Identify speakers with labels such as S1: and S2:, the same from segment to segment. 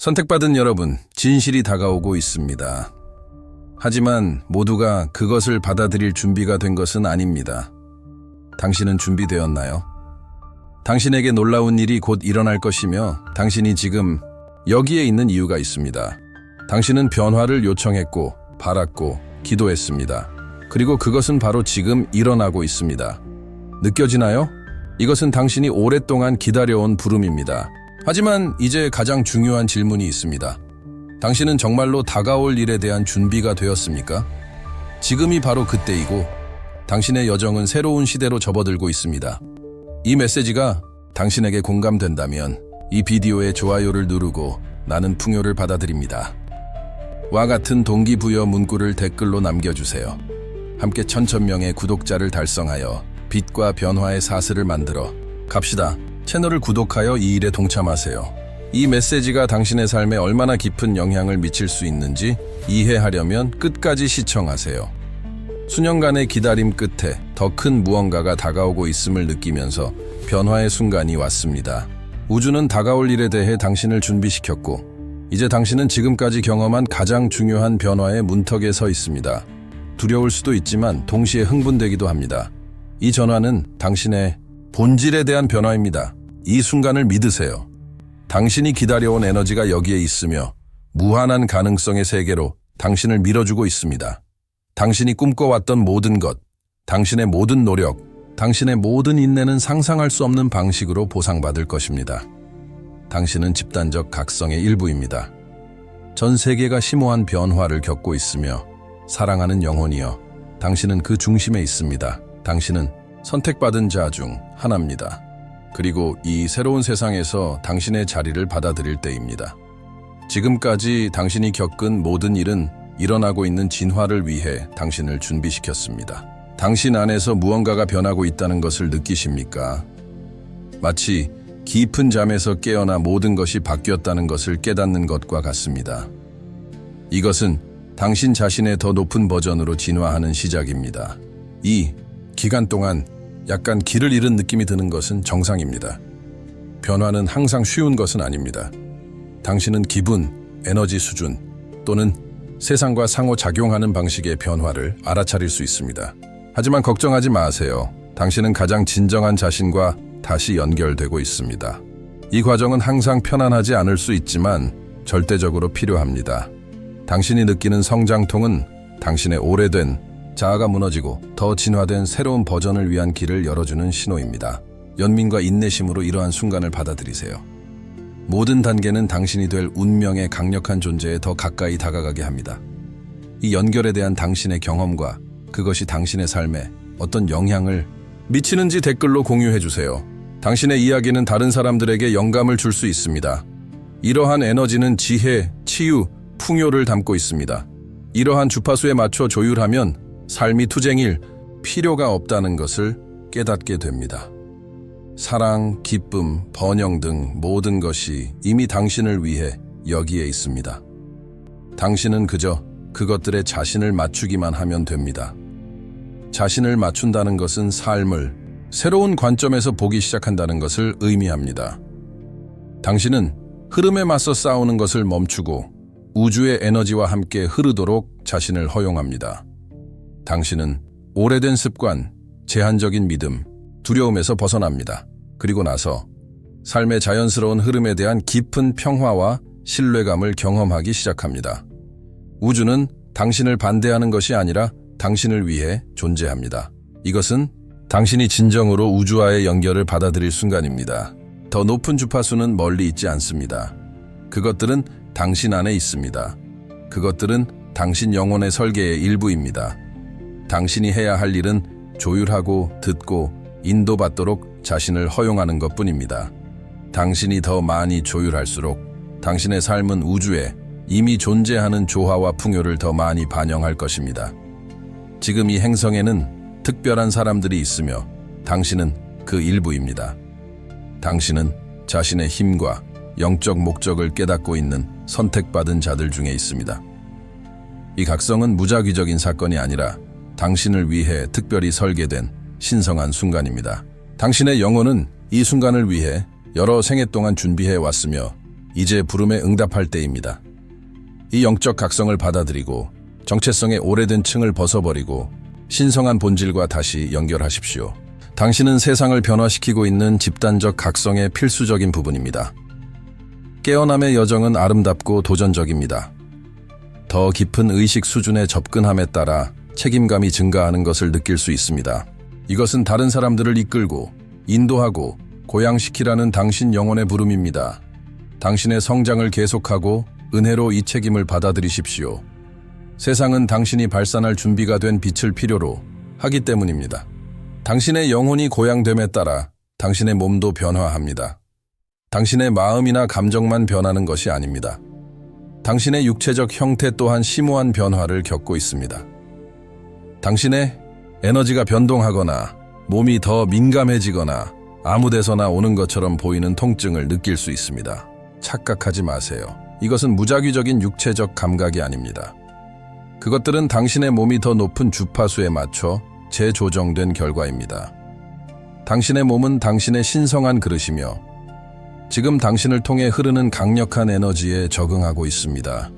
S1: 선택받은 여러분, 진실이 다가오고 있습니다. 하지만 모두가 그것을 받아들일 준비가 된 것은 아닙니다. 당신은 준비되었나요? 당신에게 놀라운 일이 곧 일어날 것이며 당신이 지금 여기에 있는 이유가 있습니다. 당신은 변화를 요청했고 바랐고 기도했습니다. 그리고 그것은 바로 지금 일어나고 있습니다. 느껴지나요? 이것은 당신이 오랫동안 기다려온 부름입니다. 하지만 이제 가장 중요한 질문이 있습니다. 당신은 정말로 다가올 일에 대한 준비가 되었습니까? 지금이 바로 그때이고 당신의 여정은 새로운 시대로 접어들고 있습니다. 이 메시지가 당신에게 공감된다면 이 비디오에 좋아요를 누르고 나는 풍요를 받아들입니다. 와 같은 동기부여 문구를 댓글로 남겨주세요. 함께 1000명의 구독자를 달성하여 빛과 변화의 사슬을 만들어 갑시다. 채널을 구독하여 이 일에 동참하세요. 이 메시지가 당신의 삶에 얼마나 깊은 영향을 미칠 수 있는지 이해하려면 끝까지 시청하세요. 수년간의 기다림 끝에 더 큰 무언가가 다가오고 있음을 느끼면서 변화의 순간이 왔습니다. 우주는 다가올 일에 대해 당신을 준비시켰고 이제 당신은 지금까지 경험한 가장 중요한 변화의 문턱에 서 있습니다. 두려울 수도 있지만 동시에 흥분되기도 합니다. 이 전환은 당신의 본질에 대한 변화입니다. 이 순간을 믿으세요. 당신이 기다려온 에너지가 여기에 있으며 무한한 가능성의 세계로 당신을 밀어주고 있습니다. 당신이 꿈꿔왔던 모든 것, 당신의 모든 노력, 당신의 모든 인내는 상상할 수 없는 방식으로 보상받을 것입니다. 당신은 집단적 각성의 일부입니다. 전 세계가 심오한 변화를 겪고 있으며 사랑하는 영혼이여, 당신은 그 중심에 있습니다. 당신은 선택받은 자 중 하나입니다. 그리고 이 새로운 세상에서 당신의 자리를 받아들일 때입니다. 지금까지 당신이 겪은 모든 일은 일어나고 있는 진화를 위해 당신을 준비시켰습니다. 당신 안에서 무언가가 변하고 있다는 것을 느끼십니까? 마치 깊은 잠에서 깨어나 모든 것이 바뀌었다는 것을 깨닫는 것과 같습니다. 이것은 당신 자신의 더 높은 버전으로 진화하는 시작입니다. 이 기간 동안 약간 길을 잃은 느낌이 드는 것은 정상입니다. 변화는 항상 쉬운 것은 아닙니다. 당신은 기분, 에너지 수준 또는 세상과 상호작용하는 방식의 변화를 알아차릴 수 있습니다. 하지만 걱정하지 마세요. 당신은 가장 진정한 자신과 다시 연결되고 있습니다. 이 과정은 항상 편안하지 않을 수 있지만 절대적으로 필요합니다. 당신이 느끼는 성장통은 당신의 오래된 자아가 무너지고 더 진화된 새로운 버전을 위한 길을 열어주는 신호입니다. 연민과 인내심으로 이러한 순간을 받아들이세요. 모든 단계는 당신이 될 운명의 강력한 존재에 더 가까이 다가가게 합니다. 이 연결에 대한 당신의 경험과 그것이 당신의 삶에 어떤 영향을 미치는지 댓글로 공유해주세요. 당신의 이야기는 다른 사람들에게 영감을 줄 수 있습니다. 이러한 에너지는 지혜, 치유, 풍요를 담고 있습니다. 이러한 주파수에 맞춰 조율하면 삶이 투쟁일 필요가 없다는 것을 깨닫게 됩니다. 사랑, 기쁨, 번영 등 모든 것이 이미 당신을 위해 여기에 있습니다. 당신은 그저 그것들에 자신을 맞추기만 하면 됩니다. 자신을 맞춘다는 것은 삶을 새로운 관점에서 보기 시작한다는 것을 의미합니다. 당신은 흐름에 맞서 싸우는 것을 멈추고 우주의 에너지와 함께 흐르도록 자신을 허용합니다. 당신은 오래된 습관, 제한적인 믿음, 두려움에서 벗어납니다. 그리고 나서 삶의 자연스러운 흐름에 대한 깊은 평화와 신뢰감을 경험하기 시작합니다. 우주는 당신을 반대하는 것이 아니라 당신을 위해 존재합니다. 이것은 당신이 진정으로 우주와의 연결을 받아들일 순간입니다. 더 높은 주파수는 멀리 있지 않습니다. 그것들은 당신 안에 있습니다. 그것들은 당신 영혼의 설계의 일부입니다. 당신이 해야 할 일은 조율하고 듣고 인도받도록 자신을 허용하는 것뿐입니다. 당신이 더 많이 조율할수록 당신의 삶은 우주에 이미 존재하는 조화와 풍요를 더 많이 반영할 것입니다. 지금 이 행성에는 특별한 사람들이 있으며 당신은 그 일부입니다. 당신은 자신의 힘과 영적 목적을 깨닫고 있는 선택받은 자들 중에 있습니다. 이 각성은 무작위적인 사건이 아니라 당신을 위해 특별히 설계된 신성한 순간입니다. 당신의 영혼은 이 순간을 위해 여러 생애 동안 준비해 왔으며 이제 부름에 응답할 때입니다. 이 영적 각성을 받아들이고 정체성의 오래된 층을 벗어버리고 신성한 본질과 다시 연결하십시오. 당신은 세상을 변화시키고 있는 집단적 각성의 필수적인 부분입니다. 깨어남의 여정은 아름답고 도전적입니다. 더 깊은 의식 수준에 접근함에 따라 책임감이 증가하는 것을 느낄 수 있습니다. 이것은 다른 사람들을 이끌고 인도하고 고양시키라는 당신 영혼의 부름입니다. 당신의 성장을 계속하고 은혜로 이 책임을 받아들이십시오. 세상은 당신이 발산할 준비가 된 빛을 필요로 하기 때문입니다. 당신의 영혼이 고양됨에 따라 당신의 몸도 변화합니다. 당신의 마음이나 감정만 변하는 것이 아닙니다. 당신의 육체적 형태 또한 심오한 변화를 겪고 있습니다. 당신의 에너지가 변동하거나 몸이 더 민감해지거나 아무 데서나 오는 것처럼 보이는 통증을 느낄 수 있습니다. 착각하지 마세요. 이것은 무작위적인 육체적 감각이 아닙니다. 그것들은 당신의 몸이 더 높은 주파수에 맞춰 재조정된 결과입니다. 당신의 몸은 당신의 신성한 그릇이며 지금 당신을 통해 흐르는 강력한 에너지에 적응하고 있습니다.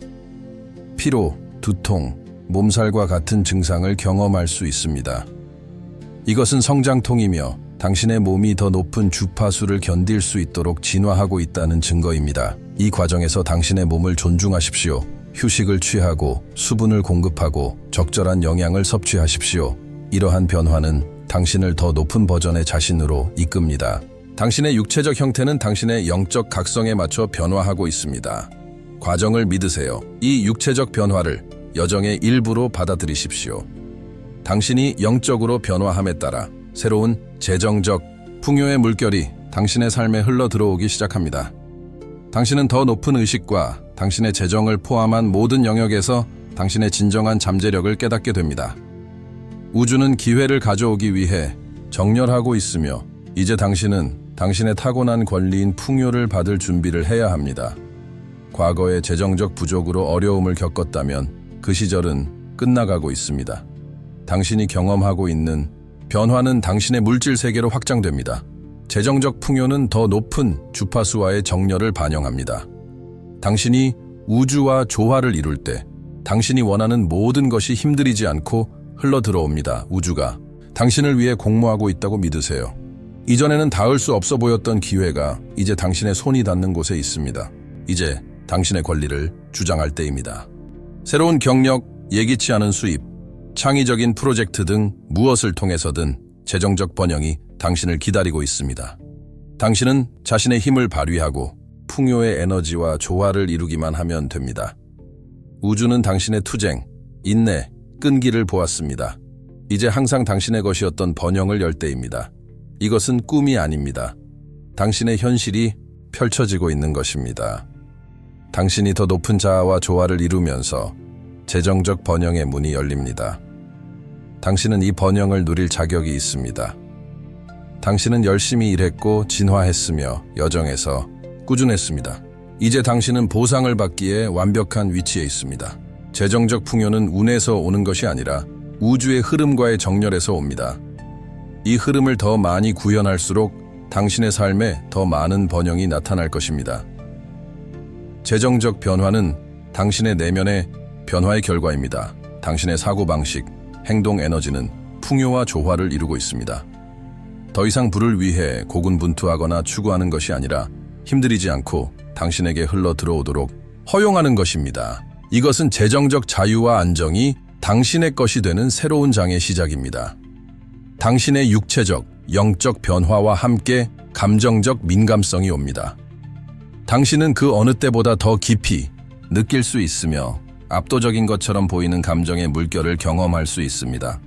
S1: 피로, 두통, 몸살과 같은 증상을 경험할 수 있습니다. 이것은 성장통이며 당신의 몸이 더 높은 주파수를 견딜 수 있도록 진화하고 있다는 증거입니다. 이 과정에서 당신의 몸을 존중하십시오. 휴식을 취하고 수분을 공급하고 적절한 영양을 섭취하십시오. 이러한 변화는 당신을 더 높은 버전의 자신으로 이끕니다. 당신의 육체적 형태는 당신의 영적 각성에 맞춰 변화하고 있습니다. 과정을 믿으세요. 이 육체적 변화를 여정의 일부로 받아들이십시오. 당신이 영적으로 변화함에 따라 새로운 재정적 풍요의 물결이 당신의 삶에 흘러 들어오기 시작합니다. 당신은 더 높은 의식과 당신의 재정을 포함한 모든 영역에서 당신의 진정한 잠재력을 깨닫게 됩니다. 우주는 기회를 가져오기 위해 정렬하고 있으며 이제 당신은 당신의 타고난 권리인 풍요를 받을 준비를 해야 합니다. 과거의 재정적 부족으로 어려움을 겪었다면 그 시절은 끝나가고 있습니다. 당신이 경험하고 있는 변화는 당신의 물질 세계로 확장됩니다. 재정적 풍요는 더 높은 주파수와의 정렬을 반영합니다. 당신이 우주와 조화를 이룰 때 당신이 원하는 모든 것이 힘들이지 않고 흘러 들어옵니다. 우주가 당신을 위해 공모하고 있다고 믿으세요. 이전에는 닿을 수 없어 보였던 기회가 이제 당신의 손이 닿는 곳에 있습니다. 이제 당신의 권리를 주장할 때입니다. 새로운 경력, 예기치 않은 수입, 창의적인 프로젝트 등 무엇을 통해서든 재정적 번영이 당신을 기다리고 있습니다. 당신은 자신의 힘을 발휘하고 풍요의 에너지와 조화를 이루기만 하면 됩니다. 우주는 당신의 투쟁, 인내, 끈기를 보았습니다. 이제 항상 당신의 것이었던 번영을 열 때입니다. 이것은 꿈이 아닙니다. 당신의 현실이 펼쳐지고 있는 것입니다. 당신이 더 높은 자아와 조화를 이루면서 재정적 번영의 문이 열립니다. 당신은 이 번영을 누릴 자격이 있습니다. 당신은 열심히 일했고 진화했으며 여정에서 꾸준했습니다. 이제 당신은 보상을 받기에 완벽한 위치에 있습니다. 재정적 풍요는 운에서 오는 것이 아니라 우주의 흐름과의 정렬에서 옵니다. 이 흐름을 더 많이 구현할수록 당신의 삶에 더 많은 번영이 나타날 것입니다. 재정적 변화는 당신의 내면의 변화의 결과입니다. 당신의 사고방식, 행동 에너지는 풍요와 조화를 이루고 있습니다. 더 이상 부를 위해 고군분투하거나 추구하는 것이 아니라 힘들이지 않고 당신에게 흘러 들어오도록 허용하는 것입니다. 이것은 재정적 자유와 안정이 당신의 것이 되는 새로운 장의 시작입니다. 당신의 육체적, 영적 변화와 함께 감정적 민감성이 옵니다. 당신은 그 어느 때보다 더 깊이 느낄 수 있으며 압도적인 것처럼 보이는 감정의 물결을 경험할 수 있습니다.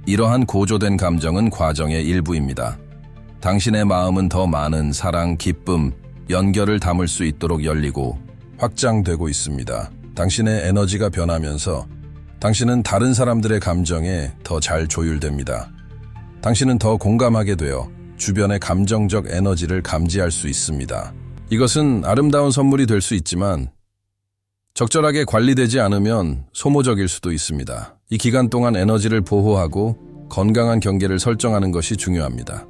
S1: 이러한 고조된 감정은 과정의 일부입니다. 당신의 마음은 더 많은 사랑, 기쁨, 연결을 담을 수 있도록 열리고 확장되고 있습니다. 당신의 에너지가 변하면서 당신은 다른 사람들의 감정에 더 잘 조율됩니다. 당신은 더 공감하게 되어 주변의 감정적 에너지를 감지할 수 있습니다. 이것은 아름다운 선물이 될 수 있지만 적절하게 관리되지 않으면 소모적일 수도 있습니다. 이 기간 동안 에너지를 보호하고 건강한 경계를 설정하는 것이 중요합니다.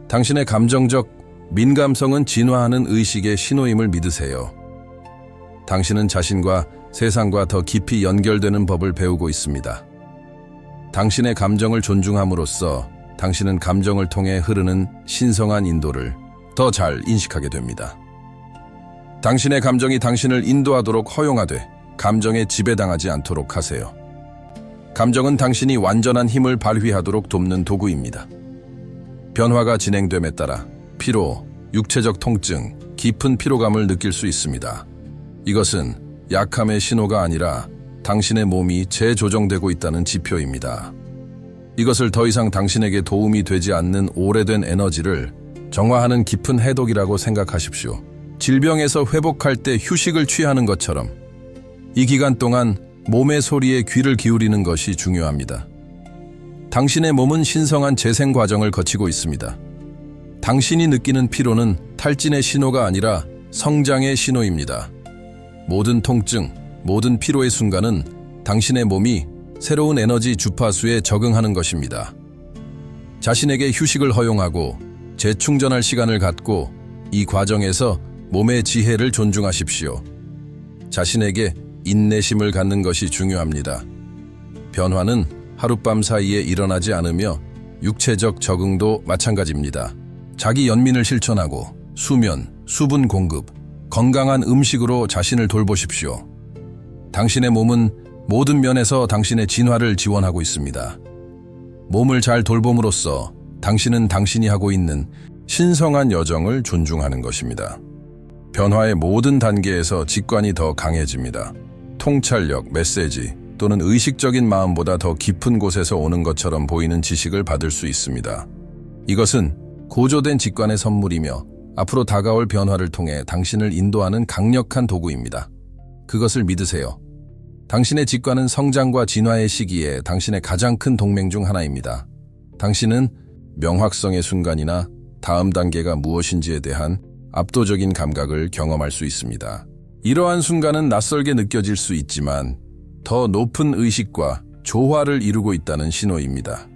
S1: 당신의 감정적 민감성은 진화하는 의식의 신호임을 믿으세요. 당신은 자신과 세상과 더 깊이 연결되는 법을 배우고 있습니다. 당신의 감정을 존중함으로써 당신은 감정을 통해 흐르는 신성한 인도를 더 잘 인식하게 됩니다. 당신의 감정이 당신을 인도하도록 허용하되 감정에 지배당하지 않도록 하세요. 감정은 당신이 완전한 힘을 발휘하도록 돕는 도구입니다. 변화가 진행됨에 따라 피로, 육체적 통증, 깊은 피로감을 느낄 수 있습니다. 이것은 약함의 신호가 아니라 당신의 몸이 재조정되고 있다는 지표입니다. 이것을 더 이상 당신에게 도움이 되지 않는 오래된 에너지를 정화하는 깊은 해독이라고 생각하십시오. 질병에서 회복할 때 휴식을 취하는 것처럼 이 기간 동안 몸의 소리에 귀를 기울이는 것이 중요합니다. 당신의 몸은 신성한 재생 과정을 거치고 있습니다. 당신이 느끼는 피로는 탈진의 신호가 아니라 성장의 신호입니다. 모든 통증, 모든 피로의 순간은 당신의 몸이 새로운 에너지 주파수에 적응하는 것입니다. 자신에게 휴식을 허용하고 재충전할 시간을 갖고 이 과정에서 몸의 지혜를 존중하십시오. 자신에게 인내심을 갖는 것이 중요합니다. 변화는 하룻밤 사이에 일어나지 않으며 육체적 적응도 마찬가지입니다. 자기 연민을 실천하고 수면, 수분 공급, 건강한 음식으로 자신을 돌보십시오. 당신의 몸은 모든 면에서 당신의 진화를 지원하고 있습니다. 몸을 잘 돌봄으로써 당신은 당신이 하고 있는 신성한 여정을 존중하는 것입니다. 변화의 모든 단계에서 직관이 더 강해집니다. 통찰력, 메시지 또는 의식적인 마음보다 더 깊은 곳에서 오는 것처럼 보이는 지식을 받을 수 있습니다. 이것은 고조된 직관의 선물이며 앞으로 다가올 변화를 통해 당신을 인도하는 강력한 도구입니다. 그것을 믿으세요. 당신의 직관은 성장과 진화의 시기에 당신의 가장 큰 동맹 중 하나입니다. 당신은 명확성의 순간이나 다음 단계가 무엇인지에 대한 압도적인 감각을 경험할 수 있습니다. 이러한 순간은 낯설게 느껴질 수 있지만 더 높은 의식과 조화를 이루고 있다는 신호입니다.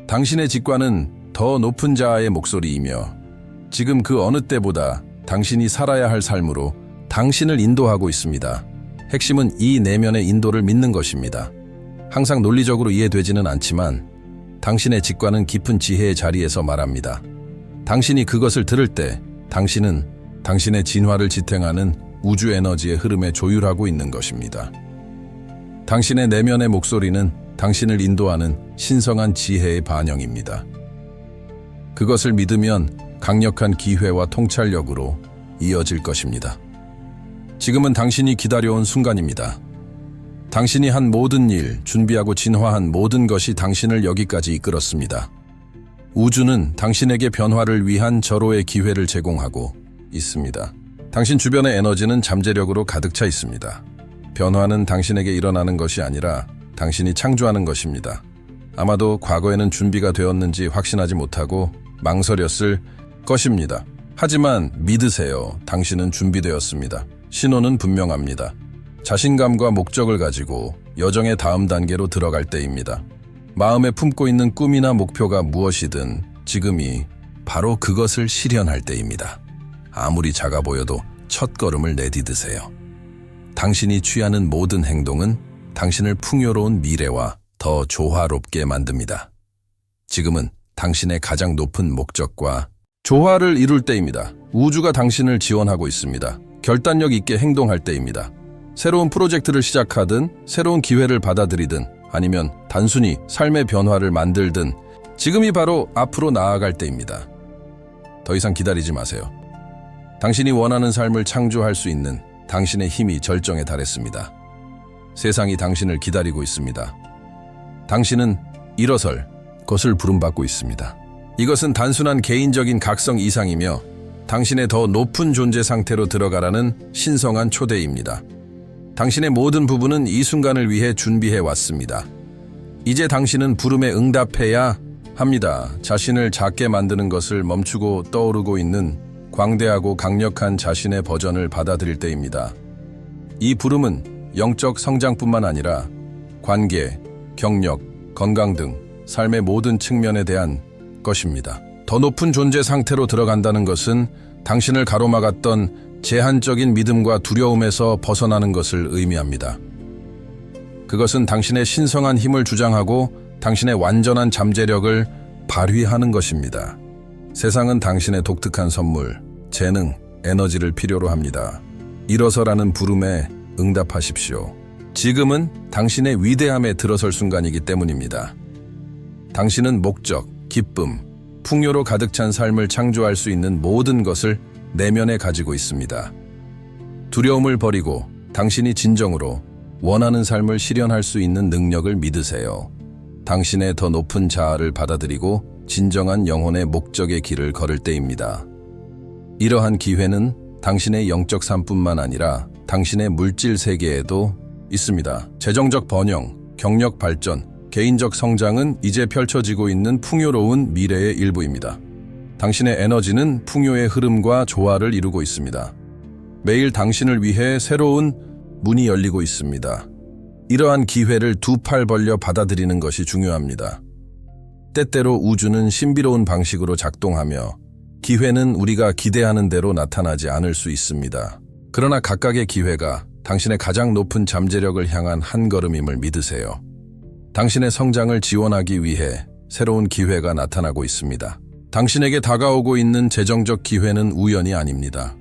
S1: 당신의 직관은 더 높은 자아의 목소리이며 지금 그 어느 때보다 당신이 살아야 할 삶으로 당신을 인도하고 있습니다. 핵심은 이 내면의 인도를 믿는 것입니다. 항상 논리적으로 이해되지는 않지만 당신의 직관은 깊은 지혜의 자리에서 말합니다. 당신이 그것을 들을 때 당신은 당신의 진화를 지탱하는 우주 에너지의 흐름에 조율하고 있는 것입니다. 당신의 내면의 목소리는 당신을 인도하는 신성한 지혜의 반영입니다. 그것을 믿으면 강력한 기회와 통찰력으로 이어질 것입니다. 지금은 당신이 기다려온 순간입니다. 당신이 한 모든 일, 준비하고 진화한 모든 것이 당신을 여기까지 이끌었습니다. 우주는 당신에게 변화를 위한 절호의 기회를 제공하고 있습니다. 당신 주변의 에너지는 잠재력으로 가득 차 있습니다. 변화는 당신에게 일어나는 것이 아니라 당신이 창조하는 것입니다. 아마도 과거에는 준비가 되었는지 확신하지 못하고 망설였을 것입니다. 하지만 믿으세요. 당신은 준비되었습니다. 신호는 분명합니다. 자신감과 목적을 가지고 여정의 다음 단계로 들어갈 때입니다. 마음에 품고 있는 꿈이나 목표가 무엇이든 지금이 바로 그것을 실현할 때입니다. 아무리 작아 보여도 첫걸음을 내디드세요. 당신이 취하는 모든 행동은 당신을 풍요로운 미래와 더 조화롭게 만듭니다. 지금은 당신의 가장 높은 목적과 조화를 이룰 때입니다. 우주가 당신을 지원하고 있습니다. 결단력 있게 행동할 때입니다. 새로운 프로젝트를 시작하든 새로운 기회를 받아들이든 아니면 단순히 삶의 변화를 만들든 지금이 바로 앞으로 나아갈 때입니다. 더 이상 기다리지 마세요. 당신이 원하는 삶을 창조할 수 있는 당신의 힘이 절정에 달했습니다. 세상이 당신을 기다리고 있습니다. 당신은 일어설 것을 부름받고 있습니다. 이것은 단순한 개인적인 각성 이상이며 당신의 더 높은 존재 상태로 들어가라는 신성한 초대입니다. 당신의 모든 부분은 이 순간을 위해 준비해 왔습니다. 이제 당신은 부름에 응답해야 합니다. 자신을 작게 만드는 것을 멈추고 떠오르고 있는 광대하고 강력한 자신의 버전을 받아들일 때입니다. 이 부름은 영적 성장뿐만 아니라 관계, 경력, 건강 등 삶의 모든 측면에 대한 것입니다. 더 높은 존재 상태로 들어간다는 것은 당신을 가로막았던 제한적인 믿음과 두려움에서 벗어나는 것을 의미합니다. 그것은 당신의 신성한 힘을 주장하고 당신의 완전한 잠재력을 발휘하는 것입니다. 세상은 당신의 독특한 선물, 재능, 에너지를 필요로 합니다. 일어서라는 부름에 응답하십시오. 지금은 당신의 위대함에 들어설 순간이기 때문입니다. 당신은 목적, 기쁨, 풍요로 가득 찬 삶을 창조할 수 있는 모든 것을 내면에 가지고 있습니다. 두려움을 버리고 당신이 진정으로 원하는 삶을 실현할 수 있는 능력을 믿으세요. 당신의 더 높은 자아를 받아들이고 진정한 영혼의 목적의 길을 걸을 때입니다. 이러한 기회는 당신의 영적 삶뿐만 아니라 당신의 물질 세계에도 있습니다. 재정적 번영, 경력 발전, 개인적 성장은 이제 펼쳐지고 있는 풍요로운 미래의 일부입니다. 당신의 에너지는 풍요의 흐름과 조화를 이루고 있습니다. 매일 당신을 위해 새로운 문이 열리고 있습니다. 이러한 기회를 두 팔 벌려 받아들이는 것이 중요합니다. 때때로 우주는 신비로운 방식으로 작동하며 기회는 우리가 기대하는 대로 나타나지 않을 수 있습니다. 그러나 각각의 기회가 당신의 가장 높은 잠재력을 향한 한 걸음임을 믿으세요. 당신의 성장을 지원하기 위해 새로운 기회가 나타나고 있습니다. 당신에게 다가오고 있는 재정적 기회는 우연이 아닙니다.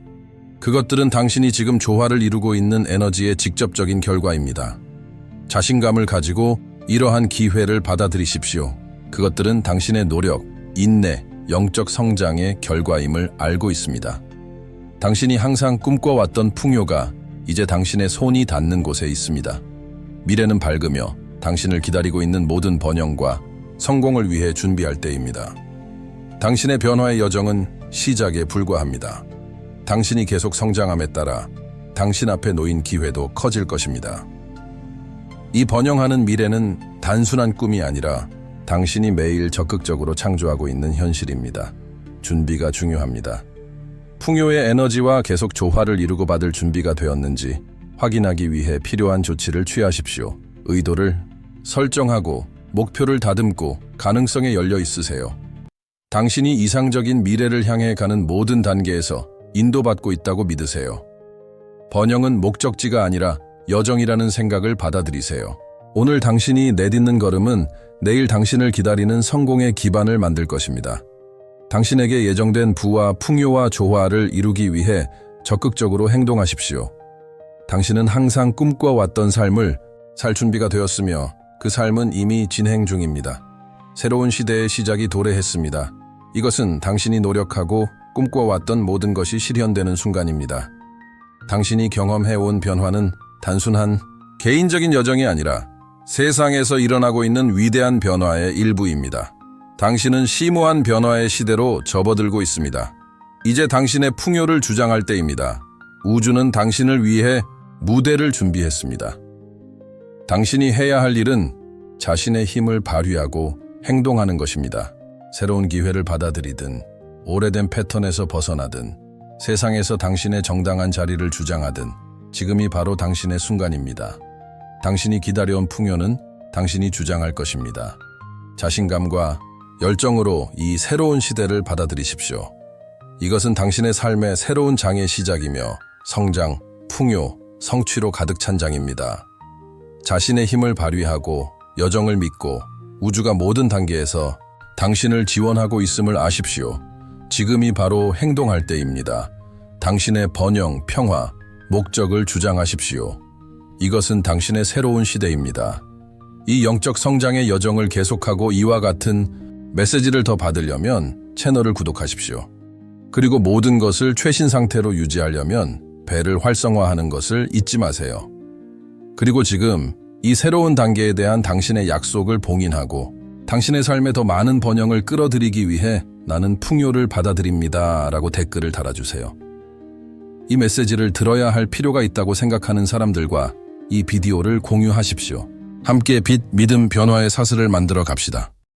S1: 그것들은 당신이 지금 조화를 이루고 있는 에너지의 직접적인 결과입니다. 자신감을 가지고 이러한 기회를 받아들이십시오. 그것들은 당신의 노력, 인내, 영적 성장의 결과임을 알고 있습니다. 당신이 항상 꿈꿔왔던 풍요가 이제 당신의 손이 닿는 곳에 있습니다. 미래는 밝으며 당신을 기다리고 있는 모든 번영과 성공을 위해 준비할 때입니다. 당신의 변화의 여정은 시작에 불과합니다. 당신이 계속 성장함에 따라 당신 앞에 놓인 기회도 커질 것입니다. 이 번영하는 미래는 단순한 꿈이 아니라 당신이 매일 적극적으로 창조하고 있는 현실입니다. 준비가 중요합니다. 풍요의 에너지와 계속 조화를 이루고 받을 준비가 되었는지 확인하기 위해 필요한 조치를 취하십시오. 의도를 설정하고 목표를 다듬고 가능성에 열려 있으세요. 당신이 이상적인 미래를 향해 가는 모든 단계에서 인도받고 있다고 믿으세요. 번영은 목적지가 아니라 여정이라는 생각을 받아들이세요. 오늘 당신이 내딛는 걸음은 내일 당신을 기다리는 성공의 기반을 만들 것입니다. 당신에게 예정된 부와 풍요와 조화를 이루기 위해 적극적으로 행동하십시오. 당신은 항상 꿈꿔왔던 삶을 살 준비가 되었으며 그 삶은 이미 진행 중입니다. 새로운 시대의 시작이 도래했습니다. 이것은 당신이 노력하고 꿈꿔왔던 모든 것이 실현되는 순간입니다. 당신이 경험해온 변화는 단순한 개인적인 여정이 아니라 세상에서 일어나고 있는 위대한 변화의 일부입니다. 당신은 심오한 변화의 시대로 접어들고 있습니다. 이제 당신의 풍요를 주장할 때입니다. 우주는 당신을 위해 무대를 준비했습니다. 당신이 해야 할 일은 자신의 힘을 발휘하고 행동하는 것입니다. 새로운 기회를 받아들이든 오래된 패턴에서 벗어나든 세상에서 당신의 정당한 자리를 주장하든 지금이 바로 당신의 순간입니다. 당신이 기다려온 풍요는 당신이 주장할 것입니다. 자신감과 열정으로 이 새로운 시대를 받아들이십시오. 이것은 당신의 삶의 새로운 장의 시작이며 성장, 풍요, 성취로 가득 찬 장입니다. 자신의 힘을 발휘하고 여정을 믿고 우주가 모든 단계에서 당신을 지원하고 있음을 아십시오. 지금이 바로 행동할 때입니다. 당신의 번영, 평화, 목적을 주장하십시오. 이것은 당신의 새로운 시대입니다. 이 영적 성장의 여정을 계속하고 이와 같은 메시지를 더 받으려면 채널을 구독하십시오. 그리고 모든 것을 최신 상태로 유지하려면 벨을 활성화하는 것을 잊지 마세요. 그리고 지금 이 새로운 단계에 대한 당신의 약속을 봉인하고 당신의 삶에 더 많은 번영을 끌어들이기 위해 나는 풍요를 받아들입니다 라고 댓글을 달아주세요. 이 메시지를 들어야 할 필요가 있다고 생각하는 사람들과 이 비디오를 공유하십시오. 함께 빛, 믿음, 변화의 사슬을 만들어 갑시다.